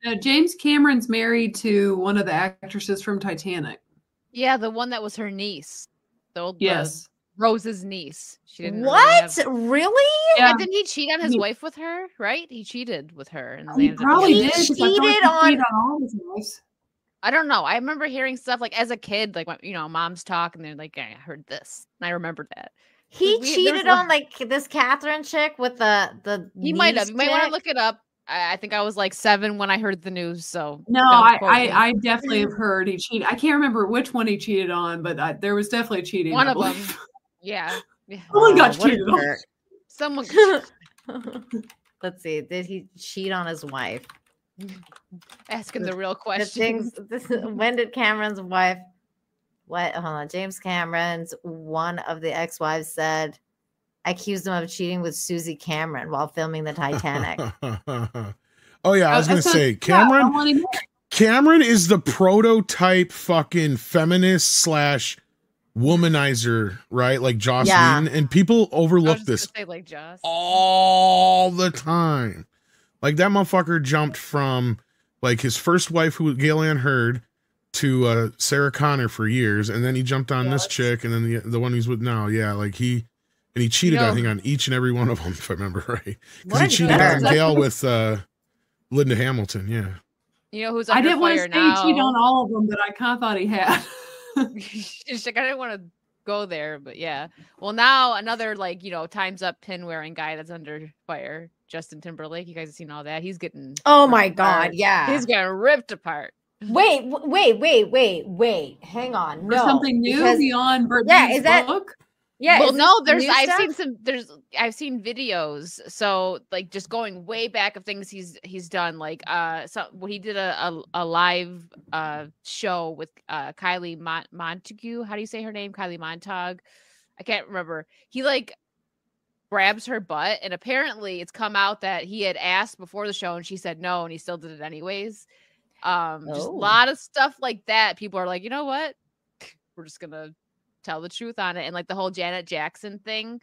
No, James Cameron's married to one of the actresses from Titanic. Yeah, the one that was her niece. Yes. Rose's niece. She didn't What? Really? Yeah. Didn't he cheat on his wife with her? Right? He cheated with her, and he probably did. He cheated on all his wives. I don't know. I remember hearing stuff like as a kid, like when moms talk, and they're like, "I heard this," and I remember that. He cheated on like this Catherine chick with the. He might have. You might want to look it up. I think I was like 7 when I heard the news. So no, I definitely have heard he cheated. I can't remember which one he cheated on, but there was definitely cheating. One of them. Yeah. Someone got cheated on. Someone. Let's see. Did he cheat on his wife? Asking the real questions. When did Cameron's wife? What? Hold on. James Cameron's one of the ex-wives said, accused him of cheating with Susie Cameron while filming the Titanic. Oh yeah, I was gonna say Cameron. Cameron is the prototype fucking feminist / womanizer, right? Like Jocelyn, and people overlook this like Joss. all the time. Like that motherfucker jumped from like his first wife, who Gail Ann Hurd, to Sarah Connor for years, and then he jumped on this chick, and then the one he's with now. Yeah, like he cheated, I think, on each and every one of them, if I remember right. Because he cheated on Gail with Linda Hamilton. Yeah. You know who's I under didn't want to fire say now? he cheated on all of them, but I kind of thought he had. She's like, I didn't want to go there, but yeah. Well, now another Time's Up pin wearing guy that's under fire. Justin Timberlake. You guys have seen all that. He's getting. Oh my God! Yeah, he's getting ripped apart. Wait! Hang on. No, something new beyond Britney's book. Yeah. Well, no. I've seen videos. So like just going way back of things he's done. Like he did a live show with Kylie Montague. How do you say her name? Kylie Montag. I can't remember. He grabs her butt, and apparently it's come out that he had asked before the show and she said no, and he still did it anyways. Just a lot of stuff like that. People are like, you know what? We're just gonna tell the truth on it. And like the whole Janet Jackson thing,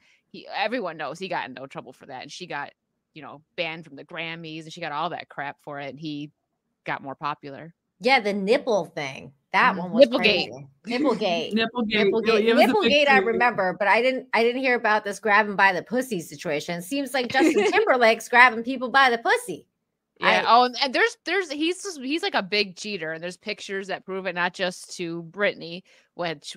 everyone knows he got in no trouble for that, and she got banned from the Grammys, and she got all that crap for it, and he got more popular. Yeah, the nipple thing. That one was Nipplegate. Nipplegate. Nipplegate. Nipplegate, I remember, but I didn't hear about this grabbing by the pussy situation. Seems like Justin Timberlake's grabbing people by the pussy. Yeah. And he's like a big cheater, and there's pictures that prove it, not just to Britney, which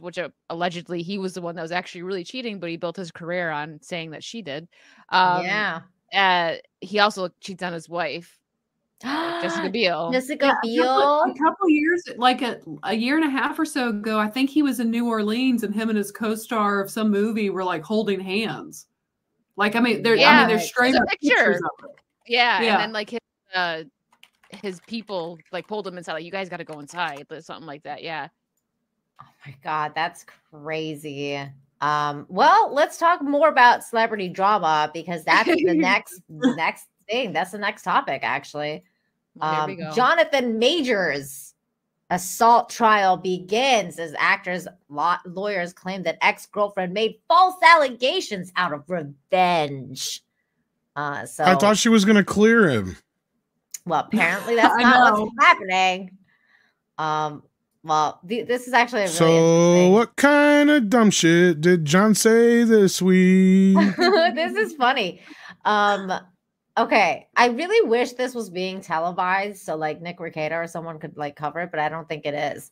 allegedly he was the one that was actually really cheating, but he built his career on saying that she did. He also cheats on his wife. Jessica Biel. A couple years, like a year and a half or so ago, I think he was in New Orleans, and him and his co-star of some movie were like holding hands. Like, there's straight up pictures of it. Yeah, and then like his people like pulled him inside, like, you guys got to go inside, something like that. Yeah. Oh my God, that's crazy. Well, let's talk more about celebrity drama, because that's the next thing. That's the next topic, actually. Well, here we go. Jonathan Majors' assault trial begins as actors' lawyers claim that ex-girlfriend made false allegations out of revenge. So I thought she was going to clear him. Well, apparently that's not what's happening. Well, this is actually a really interesting. What kind of dumb shit did John say this week? This is funny. Okay, I really wish this was being televised, so like Nick Rekieta or someone could like cover it, but I don't think it is.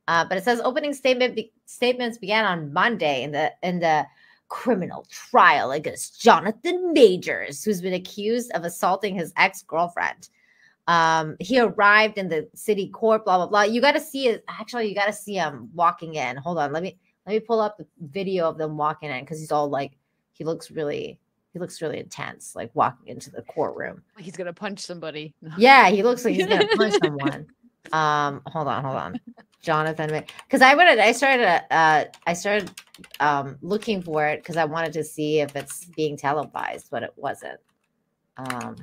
But it says opening statements began on Monday in the criminal trial against Jonathan Majors, who's been accused of assaulting his ex-girlfriend. He arrived in the city court, blah blah blah. You got to see it. Actually, you got to see him walking in. Hold on, let me pull up the video of them walking in, because he's all like, he looks really intense, like walking into the courtroom. Like he's gonna punch somebody. Yeah, he looks like he's gonna punch someone. Hold on. Jonathan, because I started looking for it because I wanted to see if it's being televised, but it wasn't. I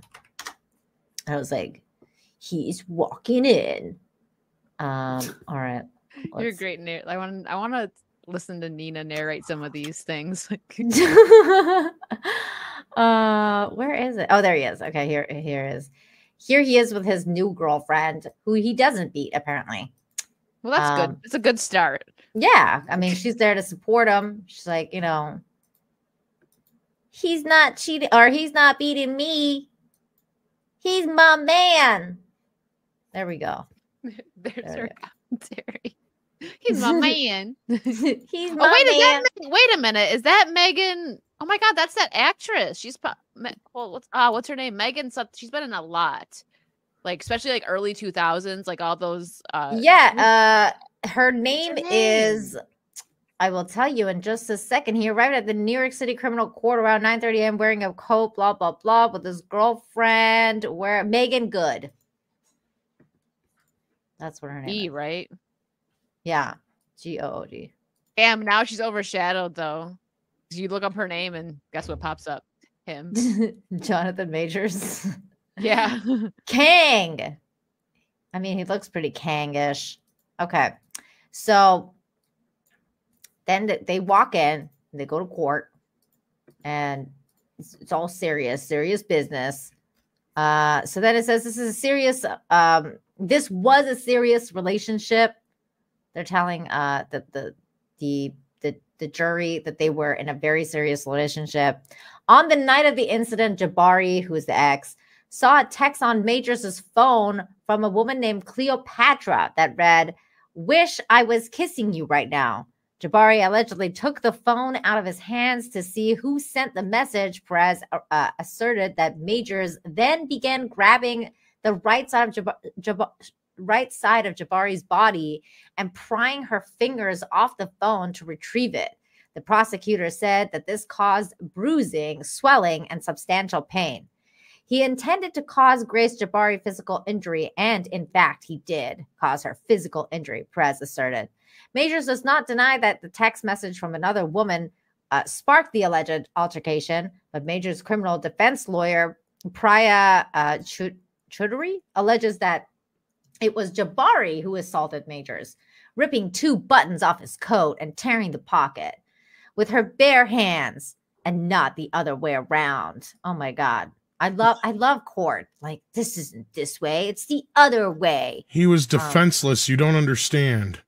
was like, he's walking in. All right. You're a great narrator. I want to listen to Nina narrate some of these things. Where is it? Oh, there he is. Okay, here is. here he is with his new girlfriend, who he doesn't beat, apparently. Well, that's good. It's a good start. Yeah. I mean, she's there to support him. She's like, he's not cheating, or he's not beating me. He's my man. There we go. There's her commentary. He's my man. He's my man. Wait a minute. Is that Megan? Oh my God, that's that actress. She's what's her name? Megan. She's been in a lot, like especially like early 2000s, like all those. Her name is. I will tell you in just a second. He arrived at the New York City criminal court around 9:30 a.m. wearing a coat, blah blah blah, with his girlfriend. Megan Good. That's what her name is. Right? Yeah, Good. Damn, now she's overshadowed though. You look up her name and guess what pops up? Him. Jonathan Majors. Yeah. Kang. I mean, he looks pretty Kangish. Okay. So then they walk in, they go to court, and it's all serious business. So then it says this was a serious relationship. They're telling the jury that they were in a very serious relationship. On the night of the incident, Jabari, who is the ex, saw a text on Majors' phone from a woman named Cleopatra that read, "Wish I was kissing you right now." Jabari allegedly took the phone out of his hands to see who sent the message. Perez asserted that Majors then began grabbing the right side of Jabari's body and prying her fingers off the phone to retrieve it. The prosecutor said that this caused bruising, swelling, and substantial pain. He intended to cause Grace Jabari physical injury, and in fact, he did cause her physical injury, Perez asserted. Majors does not deny that the text message from another woman sparked the alleged altercation, but Majors' criminal defense lawyer, Priya Choudhury, alleges that it was Jabari who assaulted Majors, ripping 2 buttons off his coat and tearing the pocket with her bare hands and not the other way around. Oh my God. I love court. Like, this isn't this way. It's the other way. He was defenseless. You don't understand.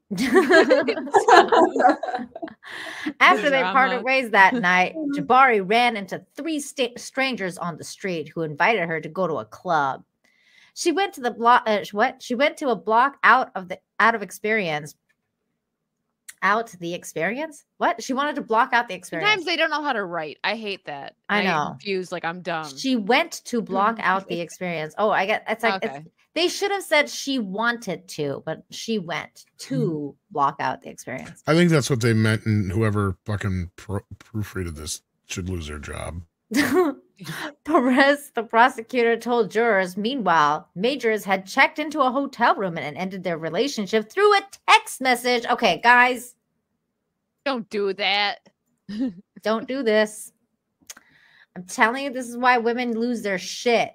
After they parted ways that night, Jabari ran into 3 strangers on the street who invited her to go to a club. She went to the block. She went to a block out of the experience. What? She wanted to block out the experience. Sometimes they don't know how to write. I hate that. I know. I'm confused. Like, I'm dumb. She went to block out the experience. Oh, I get. It's like they should have said she wanted to, but she went to block out the experience. I think that's what they meant, and whoever fucking proofreaded this should lose their job. Perez, the prosecutor, told jurors, meanwhile, Majors had checked into a hotel room and ended their relationship through a text message. Okay, guys. Don't do that. Don't do this. I'm telling you, this is why women lose their shit.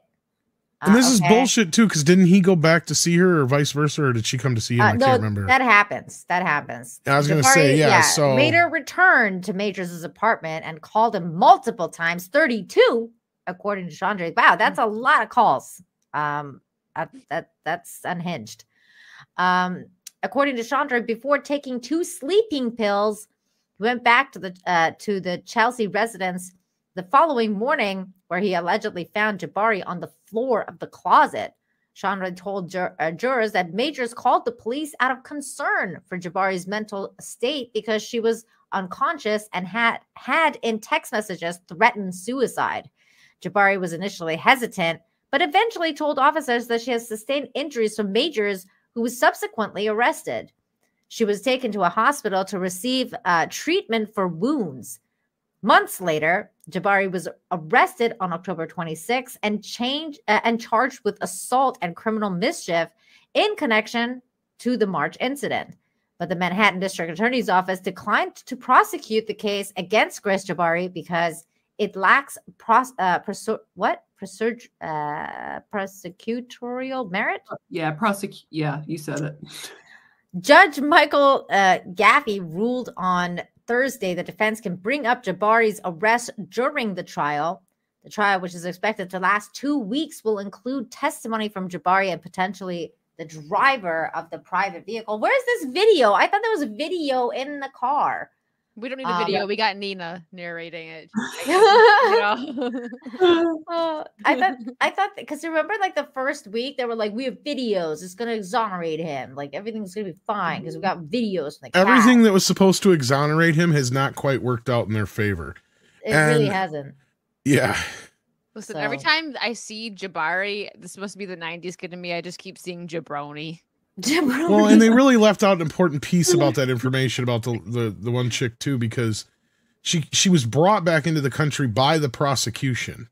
And this is bullshit, too, because didn't he go back to see her or vice versa, or did she come to see him? I can't remember. That happens. I was going to say, so... Mater returned to Majors' apartment and called him multiple times, 32, according to Chandra. Wow, that's a lot of calls. That's unhinged. According to Chandra, before taking 2 sleeping pills, he went back to the Chelsea residence the following morning, where he allegedly found Jabari on the floor of the closet. Chandra told jurors that Majors called the police out of concern for Jabari's mental state because she was unconscious and had in text messages threatened suicide. Jabari was initially hesitant, but eventually told officers that she has sustained injuries from Majors, who was subsequently arrested. She was taken to a hospital to receive treatment for wounds. Months later, Jabari was arrested on October 26 and charged with assault and criminal mischief in connection to the March incident. But the Manhattan District Attorney's Office declined to prosecute the case against Grace Jabari because it lacks prosecutorial merit. Yeah, you said it. Judge Michael Gaffey ruled on Thursday the defense can bring up Jabari's arrest during the trial. The trial, which is expected to last 2 weeks, will include testimony from Jabari and potentially the driver of the private vehicle. Where's this video? I thought there was a video in the car. We don't need a video. We got Nina narrating it. I thought because remember, like the first week, they were like, "We have videos. It's going to exonerate him. Like everything's going to be fine because we got videos." From the everything that was supposed to exonerate him has not quite worked out in their favor. It really hasn't. Yeah. Listen, every time I see Jabari, this must be the 90s kid to me. I just keep seeing Jabroni. Well, and they really left out an important piece about that information about the one chick too, because she was brought back into the country by the prosecution,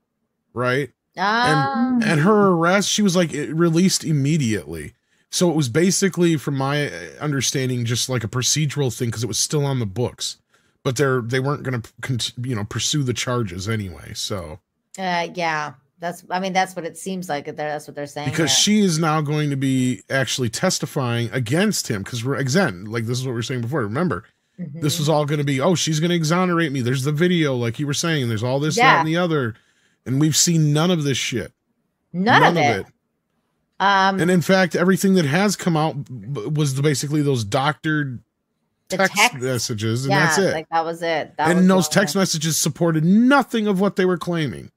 right? And her arrest, she was like released immediately. So it was basically, from my understanding, just like a procedural thing because it was still on the books, but they weren't going to pursue the charges anyway. So yeah. That's what it seems like. That's what they're saying. Because she is now going to be actually testifying against him. Because again, like this is what we were saying before. Remember, this was all going to be, she's going to exonerate me. There's the video, like you were saying. There's all this, that, and the other. And we've seen none of this shit. None of it. And in fact, everything that has come out was basically those doctored text messages. And that's it. Like that was it. And those text messages supported nothing of what they were claiming.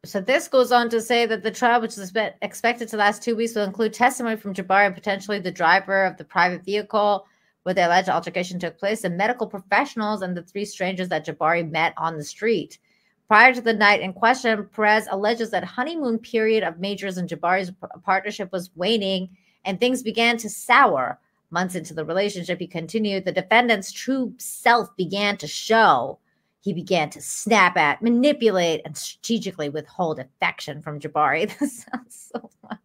So this goes on to say that the trial, which is expected to last 2 weeks, will include testimony from Jabari and potentially the driver of the private vehicle where the alleged altercation took place, and medical professionals and the 3 strangers that Jabari met on the street. Prior to the night in question, Perez alleges that honeymoon period of Majors and Jabari's partnership was waning and things began to sour. Months into the relationship, he continued, the defendant's true self began to show. He began to snap at, manipulate, and strategically withhold affection from Jabari. This sounds so funny.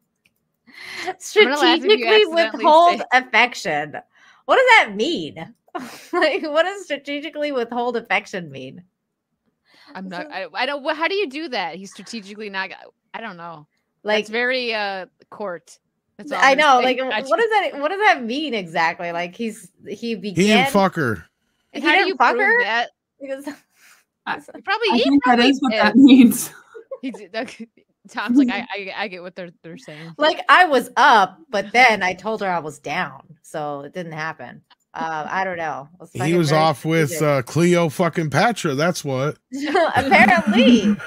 Strategically withhold affection. What does that mean? Like, what does strategically withhold affection mean? I'm not. I don't. How do you do that? He's strategically not. I don't know. Like, it's very court. That's all I know. Like, what does that? What does that mean exactly? Like, he began. He didn't fuck her. How do you fuck her? That? Because probably that is what that means. Tom's like, I get what they're saying. Like, I was up, but then I told her I was down, so it didn't happen. I don't know. He was off with Cleo fucking Patra. That's what. Apparently.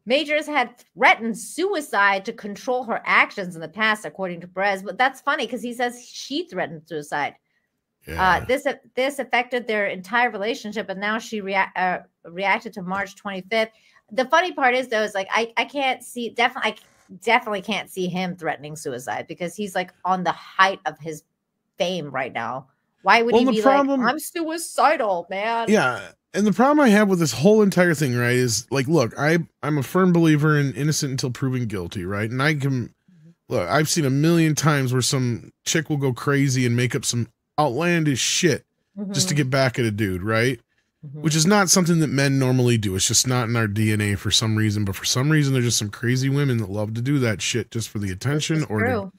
Majors had threatened suicide to control her actions in the past, according to Perez. But that's funny because he says she threatened suicide. Yeah. This affected their entire relationship, and now she reacted to March 25th. The funny part is, though, is like I can't see I definitely can't see him threatening suicide because he's like on the height of his fame right now. Why would he be like, I'm suicidal, man? Yeah. And the problem I have with this whole entire thing, right, is like, look, I'm a firm believer in innocent until proven guilty, right? And I can look, I've seen a million times where some chick will go crazy and make up some outlandish shit just to get back at a dude, right? Which is not something that men normally do. It's just not in our DNA for some reason. But for some reason, there's just some crazy women that love to do that shit just for the attention, or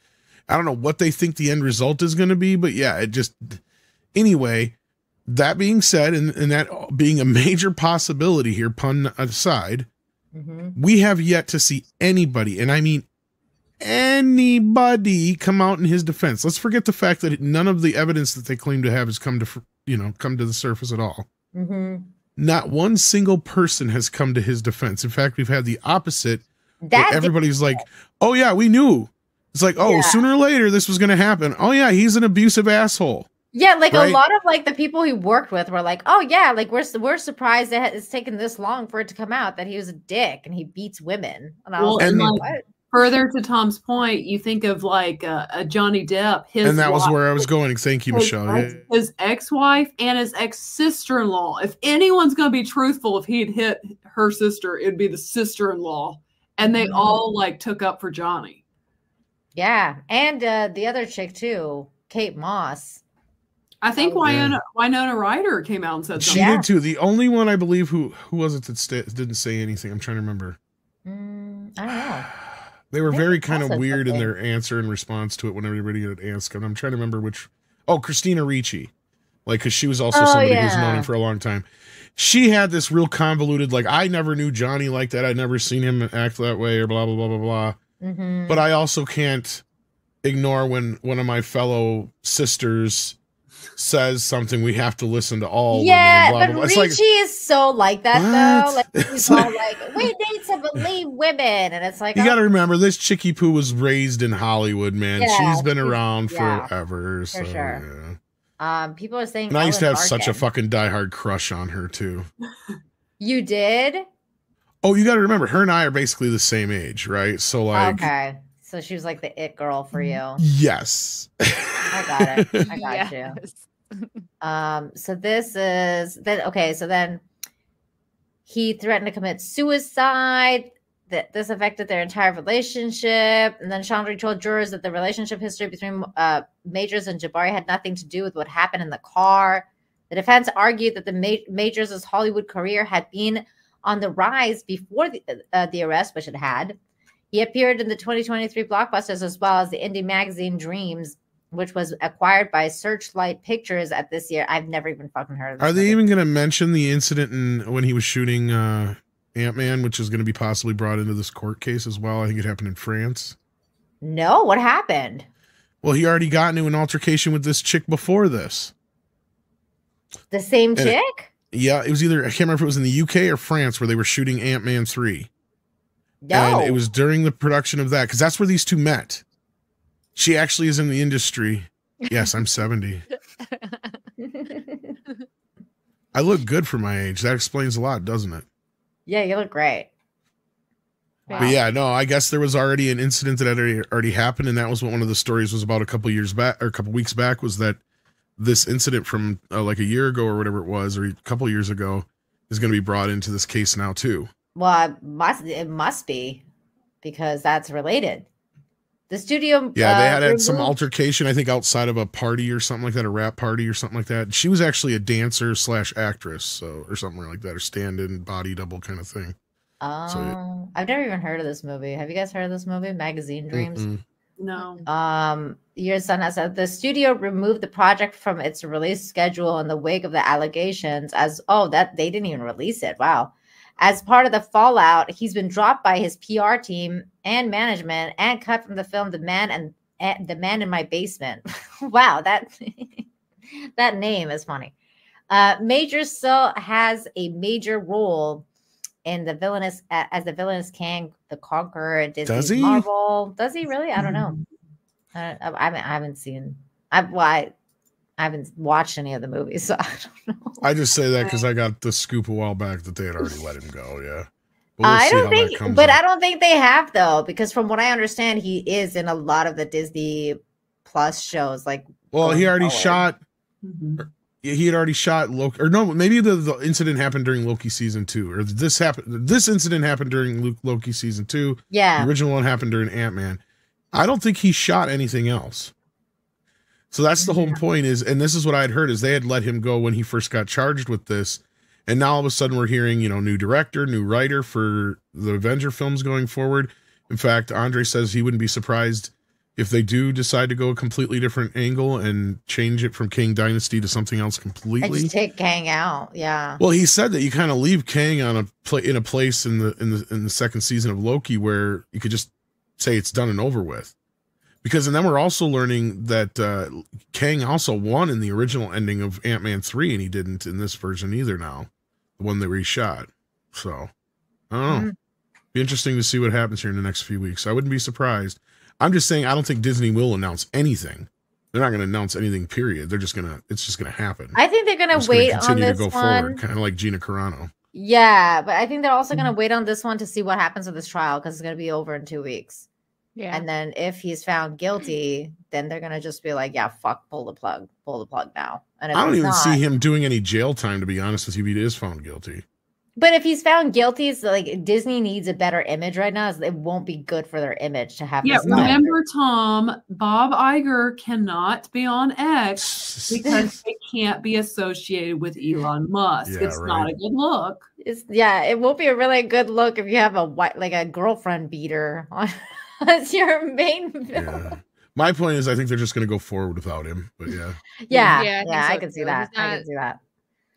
I don't know what they think the end result is going to be. But yeah, it just anyway. That being said, and that being a major possibility here, pun aside, we have yet to see anybody, and I mean anybody, come out in his defense. Let's forget the fact that none of the evidence that they claim to have has come to the surface at all. Not one single person has come to his defense. In fact, we've had the opposite. That everybody's like, oh yeah, we knew. It's like, oh, sooner or later this was going to happen. Oh yeah, he's an abusive asshole. Yeah, like a lot of like the people he worked with were like, oh yeah, like we're surprised that it's taken this long for it to come out that he was a dick and he beats women. And I was like, what? Further to Tom's point, you think of like a Johnny Depp, and that was where I was going. Thank you, Michelle. His ex-wife and his ex-sister-in-law. If anyone's going to be truthful, if he'd hit her sister, it'd be the sister-in-law, and they all like took up for Johnny. Yeah, and the other chick too, Kate Moss. I think Winona Ryder came out and said something. She did too. The only one I believe who was it that didn't say anything. I'm trying to remember. I don't know. They were very kind of weird in their answer and response to it when everybody had asked. And I'm trying to remember which. Oh, Christina Ricci. Like, because she was also somebody who's known him for a long time. she had this real convoluted, like, I never knew Johnny like that. I'd never seen him act that way or blah, blah, blah, blah, blah. Mm-hmm. But I also can't ignore when one of my fellow sisters says something, we have to listen to all women. And blah, but blah, blah. Richie like, is so like that, though. Like, he's like, all like, we need to believe women. And it's like, you got to remember, this Chicky Poo was raised in Hollywood, man. Yeah, she's been around forever. For sure. Yeah. People are saying, and I used to have Ellen such a Barkin. fucking diehard crush on her, too. You did? Oh, you got to remember, her and I are basically the same age, right? So, like. Okay. So she was like the it girl for you. Yes. I got it. I got you. So this is then okay. So then he threatened to commit suicide. That this affected their entire relationship. And then Chandra told jurors that the relationship history between Majors and Jabari had nothing to do with what happened in the car. The defense argued that the Majors' Hollywood career had been on the rise before the arrest, which it had. He appeared in the 2023 blockbusters as well as the indie magazine Dreams, which was acquired by Searchlight Pictures at this year. I've never even fucking heard of this. Are they even going to mention the incident when he was shooting Ant-Man, which is going to be possibly brought into this court case as well? I think it happened in France. No, what happened? Well, he already got into an altercation with this chick before this. The same chick? Yeah, it was either, I can't remember if it was in the UK or France where they were shooting Ant-Man 3. No. And it was during the production of that, because that's where these two met. She actually is in the industry. Yes, I'm 70. I look good for my age. That explains a lot, doesn't it? Yeah, you look great. Wow. But yeah, no, I guess there was already an incident that had already happened, and that was what one of the stories was about a couple years back, or a couple weeks back, was that this incident from like a year ago or whatever it was, or a couple years ago, is going to be brought into this case now too. Well, it must be, because that's related. The studio. Yeah, they had some altercation, I think, outside of a party or something like that, a rap party or something like that. She was actually a dancer / actress, so, or something like that, or stand-in body double kind of thing. Oh, so, yeah. I've never even heard of this movie. Have you guys heard of this movie, Magazine Dreams? No. Your son has said the studio removed the project from its release schedule in the wake of the allegations. That they didn't even release it. Wow. As part of the fallout, he's been dropped by his PR team and management and cut from the film The Man in My Basement. Wow, that name is funny. Major still has a major role in the villainous as the villainous Kang the Conqueror. Disney Marvel. Does he really? I don't know. I haven't seen. I haven't watched any of the movies, so I don't know. I just say that because I got the scoop a while back that they had already let him go. Yeah, I don't think they have, though, because from what I understand, he is in a lot of the Disney Plus shows. Like, well, he already shot. Mm-hmm. He had already shot Loki, or no, maybe the incident happened during Loki season 2, or this incident happened during Loki season 2. Yeah, the original one happened during Ant-Man. I don't think he shot anything else. So that's the whole point is, and this is what I had heard, is they had let him go when he first got charged with this. And now all of a sudden we're hearing, new director, new writer for the Avenger films going forward. In fact, Andre says he wouldn't be surprised if they do decide to go a completely different angle and change it from Kang Dynasty to something else completely. And just take Kang out. Yeah. Well, he said that you kind of leave Kang in a place in the second season of Loki where you could just say it's done and over with. And then we're also learning that Kang also won in the original ending of Ant-Man 3, and he didn't in this version either now, the one that we shot. So, I don't know. Be interesting to see what happens here in the next few weeks. I wouldn't be surprised. I'm just saying I don't think Disney will announce anything. They're not going to announce anything, period. It's just going to happen. I think they're going to wait on this one. Forward, kind of like Gina Carano. Yeah, but I think they're also going to wait on this one to see what happens with this trial, because it's going to be over in 2 weeks. Yeah. And then if he's found guilty, then they're going to just be like, yeah, fuck, pull the plug now. And I don't even see him doing any jail time, to be honest with you, if he is found guilty. But if he's found guilty, it's like Disney needs a better image right now. It won't be good for their image to have. Yeah, remember, Tom, Bob Iger cannot be on X because it can't be associated with Elon Musk. Yeah, it's not a good look. It won't be a really good look if you have a girlfriend beater on. That's your main villain. Yeah. My point is, I think they're just going to go forward without him. But yeah, I can see that. I can see that.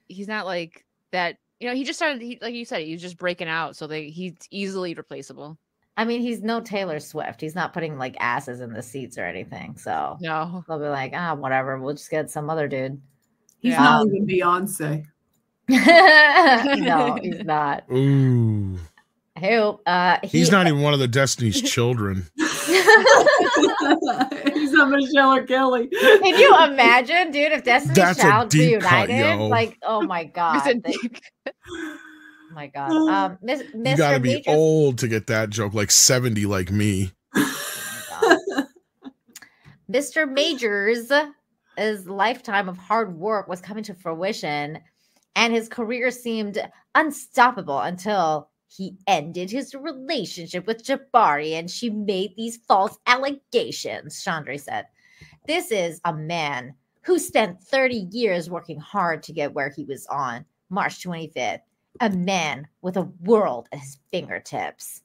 He's not like that You know, he just started, like you said, he's just breaking out. So he's easily replaceable. I mean, he's no Taylor Swift. He's not putting like asses in the seats or anything. So no, they'll be like, whatever. We'll just get some other dude. He's not even Beyonce. No, he's not. Ooh. Who? He's not even one of the Destiny's Children. He's not Michelle or Kelly. Can you imagine, dude, if Destiny's Child reunited? Like, oh my god. Oh my god. You gotta be old to get that joke, like 70 like me. Oh Mr. Majors' lifetime of hard work was coming to fruition, and his career seemed unstoppable until he ended his relationship with Jabari and she made these false allegations, Chandra said. This is a man who spent 30 years working hard to get where he was on March 25th. A man with a world at his fingertips.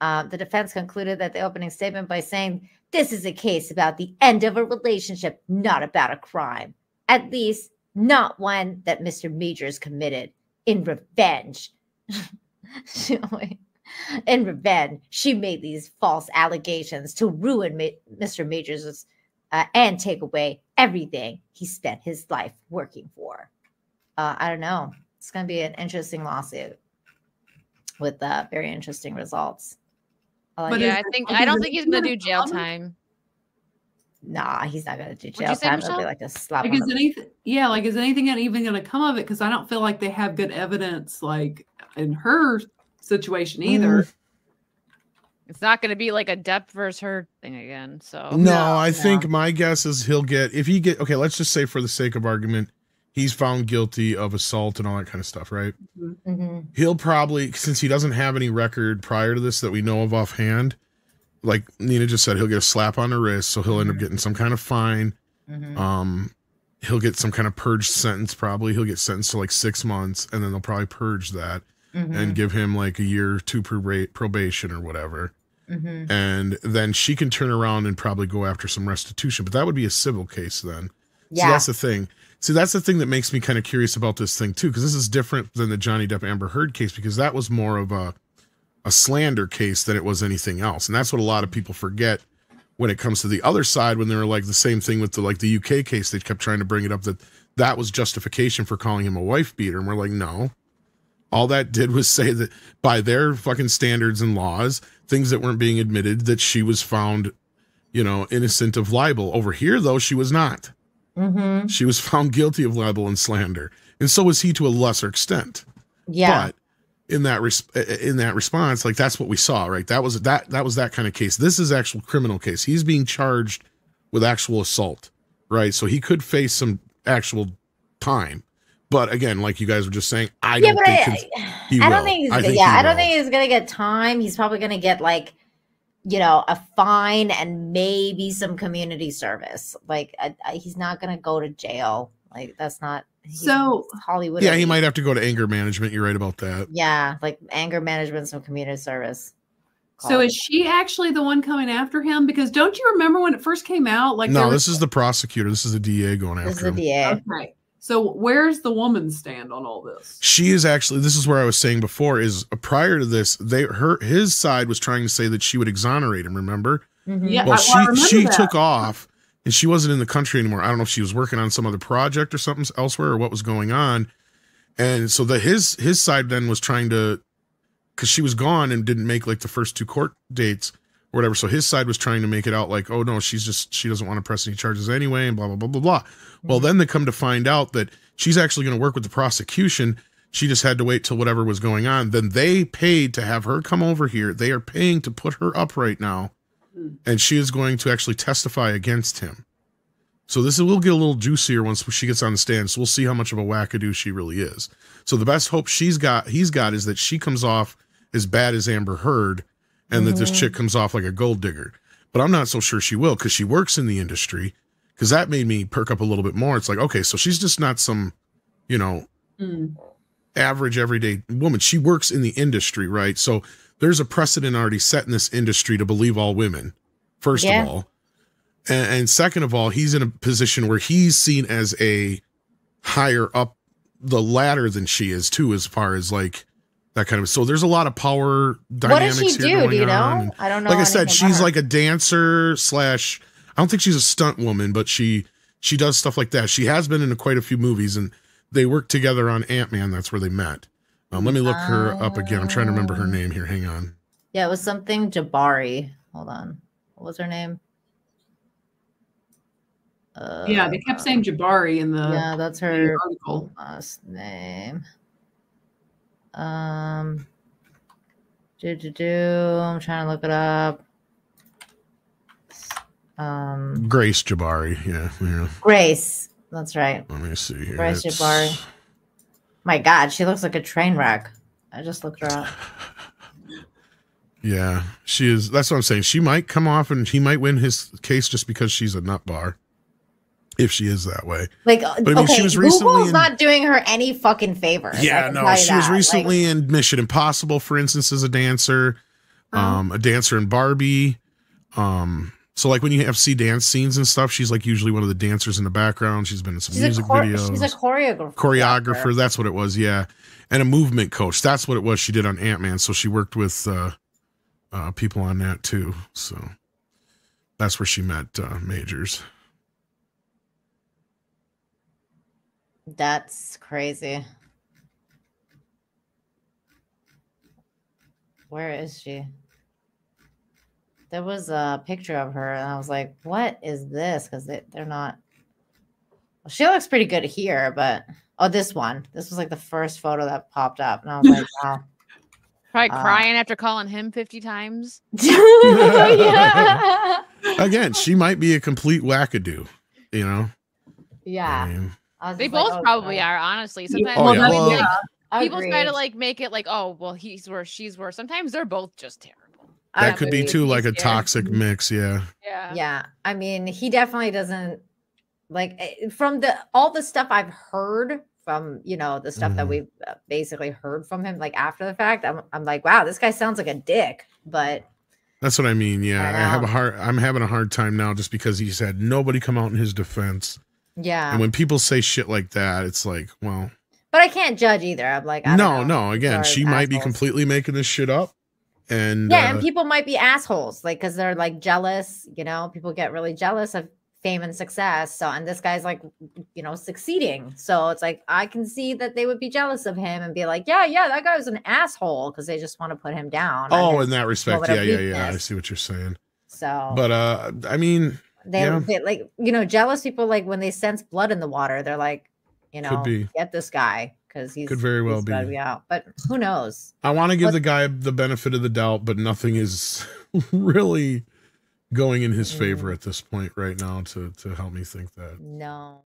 The defense concluded that the opening statement by saying, this is a case about the end of a relationship, not about a crime. At least not one that Mr. Majors committed in revenge. In revenge, she made these false allegations to ruin Mr. Majors' and take away everything he spent his life working for. I don't know. It's going to be an interesting lawsuit with very interesting results. But yeah, I don't think he's going to do jail time. Nah, he's not going to do jail time. It'll be like a slap. Like, is anything even going to come of it? Because I don't feel like they have good evidence, like in her situation either. It's not going to be like a Depp versus her thing again. So no, I think my guess is okay, let's just say for the sake of argument, he's found guilty of assault and all that kind of stuff, right? Mm-hmm. He'll probably, since he doesn't have any record prior to this that we know of offhand, like Nina just said, he'll get a slap on the wrist, so he'll end up getting some kind of fine. Mm-hmm. He'll get some kind of purge sentence, probably. He'll get sentenced to like 6 months, and then they'll probably purge that and give him like a year or two probation or whatever. And then she can turn around and probably go after some restitution, but that would be a civil case then. Yeah. So that's the thing. See, that's the thing that makes me kind of curious about this thing too, because this is different than the Johnny Depp Amber Heard case, because that was more of a slander case than it was anything else. And that's what a lot of people forget when it comes to the other side, when they were like the same thing with the UK case. They kept trying to bring it up that was justification for calling him a wife beater. And we're like, no. All that did was say that by their fucking standards and laws, things that weren't being admitted, that she was found, innocent of libel. Over here, though, she was not. She was found guilty of libel and slander. And so was he to a lesser extent. Yeah. But in that response, like, that's what we saw, right? That was that kind of case. This is actual criminal case. He's being charged with actual assault, right? So he could face some actual time. But again, like you guys were just saying, I don't think he's gonna get time. He's probably gonna get like, a fine and maybe some community service. Like he's not gonna go to jail. Like that's not Hollywood. Yeah, he might have to go to anger management. You're right about that. Yeah, like anger management, some community service. So is she actually the one coming after him? Because don't you remember when it first came out? Like, no, this is the prosecutor. This is the DA going after him. This is the DA. Okay. So where's the woman stand on all this? She is actually, this is where I was saying before, is prior to this, his side was trying to say that she would exonerate him, remember? Yeah, well, she took off and she wasn't in the country anymore. I don't know if she was working on some other project or something elsewhere or what was going on. And so his side then was trying to, because she was gone and didn't make like the first 2 court dates or whatever. So his side was trying to make it out like, oh no, she doesn't want to press any charges anyway, and blah, blah, blah, blah, blah. Well, then they come to find out that she's actually going to work with the prosecution. She just had to wait till whatever was going on. Then they paid to have her come over here. They are paying to put her up right now. And she is going to actually testify against him. So will get a little juicier once she gets on the stand. So we'll see how much of a wackadoo she really is. So the best hope he's got is that she comes off as bad as Amber Heard, and that this chick comes off like a gold digger. But I'm not so sure she will, because she works in the industry, because that made me perk up a little bit more. It's like, okay, so she's just not some, average everyday woman. She works in the industry, right? So there's a precedent already set in this industry to believe all women, first of all. And second of all, he's in a position where he's seen as a higher up the latter than she is too, as far as like that kind of. So there's a lot of power dynamics. What does she do? Do you know? I don't know. Like I said, she's like a dancer slash. I don't think she's a stunt woman, but she does stuff like that. She has been in quite a few movies, and they worked together on Ant-Man. That's where they met. Let me look her up again. I'm trying to remember her name here. Hang on. Yeah, it was something Jabari. Hold on. What was her name? Yeah, they kept saying Jabari in the yeah, that's her article. Last name. I'm trying to look it up. Grace Jabari. Yeah. Grace. That's right. Let me see here. Grace Jabari. My God, she looks like a train wreck. I just looked her up. Yeah, she is. That's what I'm saying. She might come off and he might win his case just because she's a nut bar. If she is that way. Like, but, I mean, she was recently Google's not doing her any fucking favors. Yeah, no, she was recently in Mission Impossible, for instance, as a dancer in Barbie. So like when you see dance scenes and stuff, she's like usually one of the dancers in the background. She's been in some music videos. She's a choreographer. Choreographer, that's what it was, yeah. And a movement coach. That's what it was she did on Ant-Man. So she worked with people on that too. So that's where she met Majors. That's crazy. Where is she? There was a picture of her, and I was like, what is this? Because they're not. Well, she looks pretty good here, but. Oh, this one. This was like the first photo that popped up. And I was like, wow. Probably crying after calling him 50 times. Yeah. Again, she might be a complete wackadoo, you know? Yeah. I mean, they both probably are, honestly. Sometimes people try to like make it like, oh, well, he's worse, she's worse. Sometimes they're both just terrible. That could be too like a toxic mix, yeah. Yeah. I mean, he definitely doesn't like from all the stuff I've heard from, you know, the stuff that we've basically heard from him like after the fact. I'm like, wow, this guy sounds like a dick, but that's what I mean. Yeah. I'm having a hard time now just because he's had nobody come out in his defense. Yeah. And when people say shit like that, it's like, well. But I can't judge either. I'm like, I don't know. Again, she might be completely making this shit up. And and people might be assholes, like, because they're like jealous, you know, people get really jealous of fame and success. So, and this guy's like, you know, succeeding. So it's like, I can see that they would be jealous of him and be like, yeah, that guy was an asshole because they just want to put him down. Oh, in that respect. Yeah. I see what you're saying. So, but I mean, they like, you know, jealous people, like when they sense blood in the water, they're like, you know, get this guy because could very well be out. But who knows? I want to give the guy the benefit of the doubt, but nothing is really going in his favor at this point right now to help me think that. No.